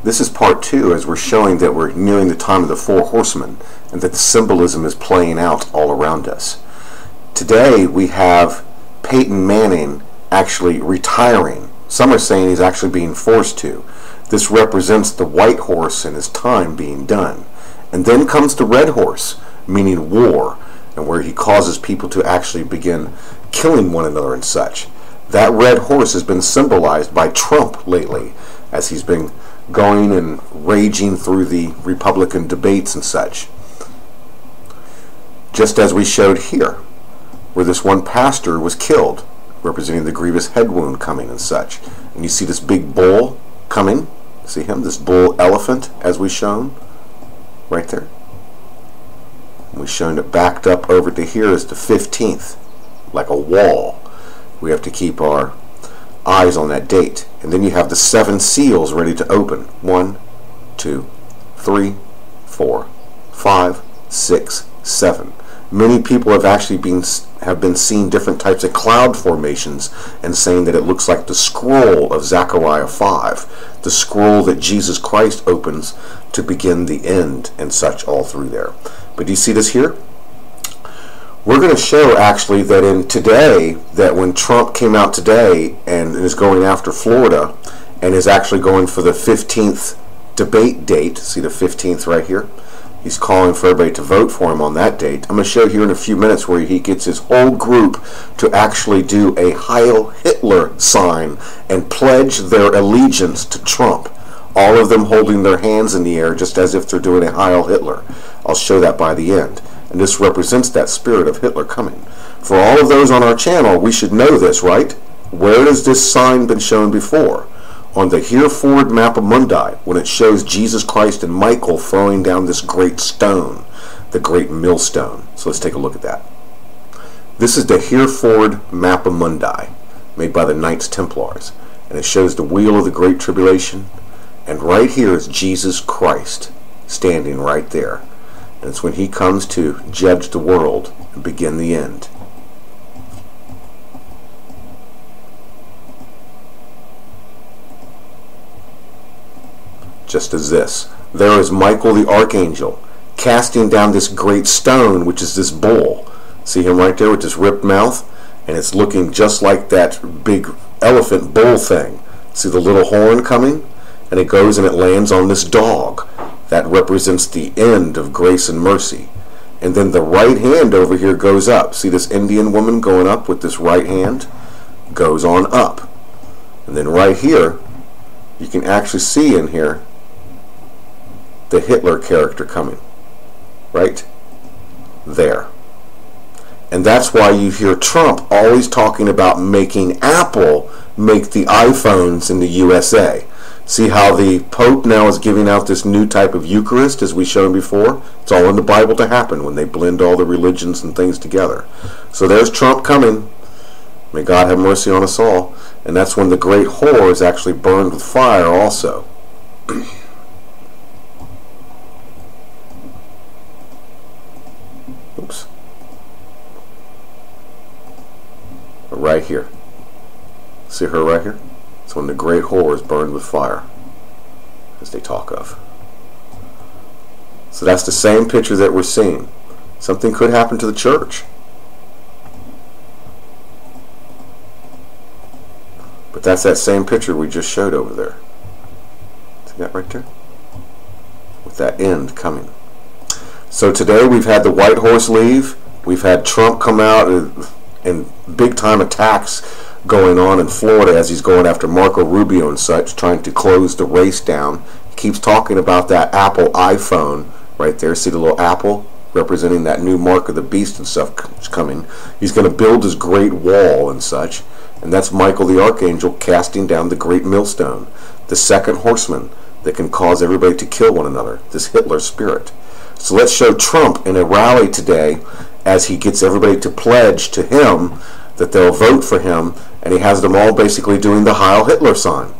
This is part 2, as we're showing that we're nearing the time of the 4 horsemen and that the symbolism is playing out all around us. Today we have Peyton Manning actually retiring. Some are saying he's actually being forced to. This represents the white horse and his time being done. And then comes the red horse, meaning war, and where he causes people to actually begin killing one another and such. That red horse has been symbolized by Trump lately, as he's been going and raging through the Republican debates and such. Just as we showed here, where this one pastor was killed, representing the grievous head wound coming and such. And you see this big bull coming. See him? This bull elephant, as we shown right there. And we've shown it backed up over to here as the 15th, like a wall. We have to keep our eyes on that date. And then you have the 7 seals ready to open. 1, 2, 3, 4, 5, 6, 7. Many people have actually been seeing different types of cloud formations and saying that it looks like the scroll of Zechariah 5, the scroll that Jesus Christ opens to begin the end and such all through there. But do you see this here? We're going to show actually that in today, that when Trump came out today and is going after Florida and is actually going for the 15th debate date, see the 15th right here? He's calling for everybody to vote for him on that date. I'm going to show you in a few minutes where he gets his whole group to actually do a Heil Hitler sign and pledge their allegiance to Trump. All of them holding their hands in the air just as if they're doing a Heil Hitler. I'll show that by the end. And this represents that spirit of Hitler coming. For all of those on our channel, we should know this, right? Where has this sign been shown before? On the Hereford Mappa Mundi, when it shows Jesus Christ and Michael throwing down this great stone, the great millstone. So let's take a look at that. This is the Hereford Mappa Mundi, made by the Knights Templars. And it shows the wheel of the Great Tribulation. And right here is Jesus Christ standing right there. And it's when he comes to judge the world and begin the end. Just as this. There is Michael the Archangel casting down this great stone, which is this bull. See him right there with this ripped mouth? And it's looking just like that big elephant bull thing. See the little horn coming? And it goes and it lands on this dog. That represents the end of grace and mercy. And then the right hand over here goes up. See this Indian woman going up with this right hand? Goes on up. And then right here, you can actually see in here the Hitler character coming. Right? There. And that's why you hear Trump always talking about making Apple make the iPhones in the USA. See how the Pope now is giving out this new type of Eucharist, as we showed before? It's all in the Bible to happen when they blend all the religions and things together. So there's Trump coming. May God have mercy on us all. And that's when the great whore is actually burned with fire also. Oops. Right here. See her right here? It's when the great whore is burned with fire, as they talk of. So that's the same picture that we're seeing. Something could happen to the church. But that's that same picture we just showed over there. See that right there? With that end coming. So today we've had the white horse leave. We've had Trump come out and big time attacks going on in Florida as he's going after Marco Rubio and such, trying to close the race down. He keeps talking about that Apple iPhone right there. See the little apple representing that new mark of the beast and stuff coming. He's going to build his great wall and such. And that's Michael the Archangel casting down the great millstone, the second horseman that can cause everybody to kill one another, this Hitler spirit. So let's show Trump in a rally today as he gets everybody to pledge to him that they'll vote for him, and he has them all basically doing the Heil Hitler sign.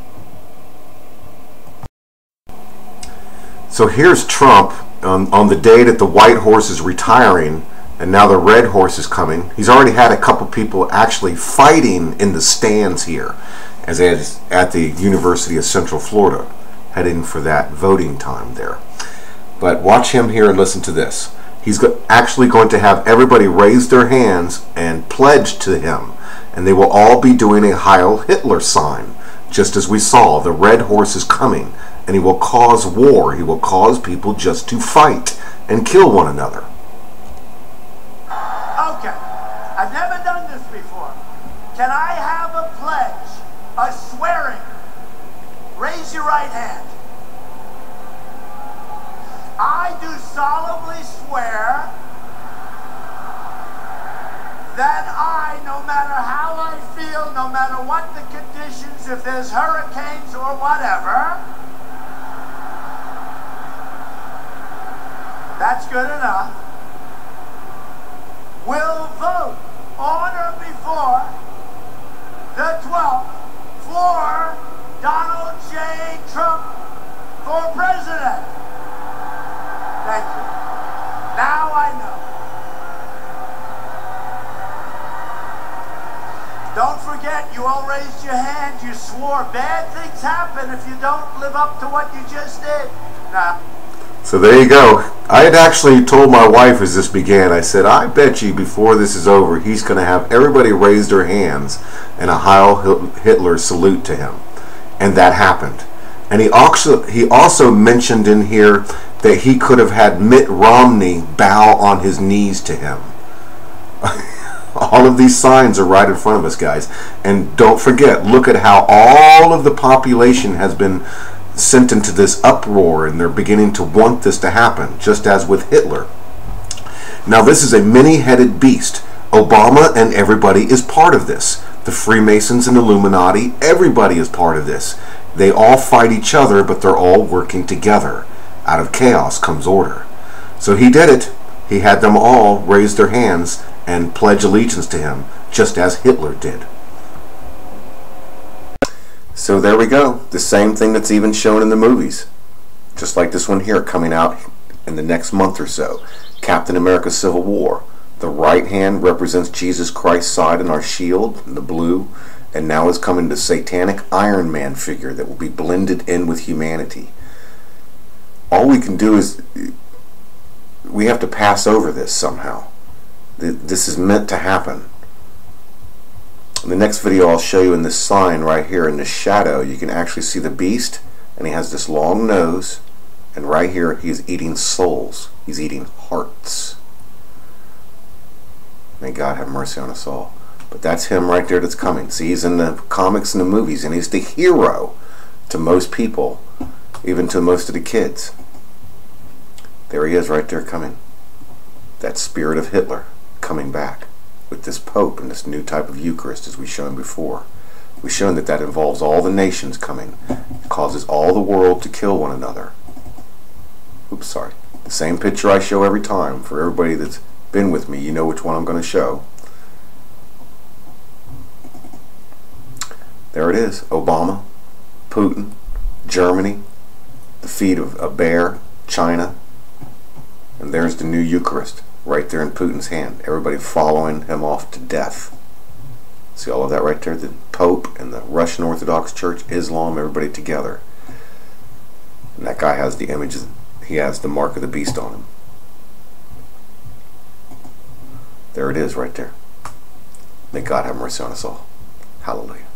So here's Trump on the day that the white horse is retiring, and now the red horse is coming. He's already had a couple people actually fighting in the stands here, as at the University of Central Florida. heading for that voting time there. But watch him here and listen to this. He's actually going to have everybody raise their hands and pledge to him. And they will all be doing a Heil Hitler sign. Just as we saw, the red horse is coming. And he will cause war. He will cause people just to fight and kill one another. Okay. I've never done this before. Can I have a pledge, a swearing? Raise your right hand. I do solemnly swear that I, no matter how I feel, no matter what the conditions, if there's hurricanes or whatever, that's good enough, will vote on or before the 12th for Donald J. Trump for president. Thank you. Now I know. Don't forget, you all raised your hand. You swore bad things happen if you don't live up to what you just did. Now. So there you go. I had actually told my wife as this began, I said, I bet you before this is over, he's going to have everybody raise their hands and a Heil Hitler salute to him. And that happened. And he also mentioned in here that he could have had Mitt Romney bow on his knees to him. All of these signs are right in front of us, guys. And don't forget, look at how all of the population has been sent into this uproar, and they're beginning to want this to happen, just as with Hitler. Now, this is a many-headed beast. Obama and everybody is part of this. The Freemasons and Illuminati, everybody is part of this. They all fight each other, but they're all working together. Out of chaos comes order. So he did it. He had them all raise their hands and pledge allegiance to him, just as Hitler did. So there we go. The same thing that's even shown in the movies. Just like this one here coming out in the next month or so. Captain America Civil War. The right hand represents Jesus Christ's side in our shield, in the blue. And now is coming the satanic Iron Man figure that will be blended in with humanity. All we can do is, we have to pass over this somehow. This is meant to happen. In the next video I'll show you in this sign right here in the shadow, you can actually see the beast, and he has this long nose, and right here he's eating souls. He's eating hearts. May God have mercy on us all. But that's him right there that's coming. See, he's in the comics and the movies, and he's the hero to most people, even to most of the kids. There he is right there coming. That spirit of Hitler coming back with this Pope and this new type of Eucharist, as we've shown before. We've shown that that involves all the nations coming. It causes all the world to kill one another. Oops, sorry. The same picture I show every time. For everybody that's been with me, you know which one I'm going to show. There it is. Obama, Putin, Germany, the feet of a bear, China, and there's the new Eucharist right there in Putin's hand. Everybody following him off to death. See all of that right there? The Pope and the Russian Orthodox Church, Islam, everybody together. And that guy has the images, he has the mark of the beast on him. There it is right there. May God have mercy on us all. Hallelujah.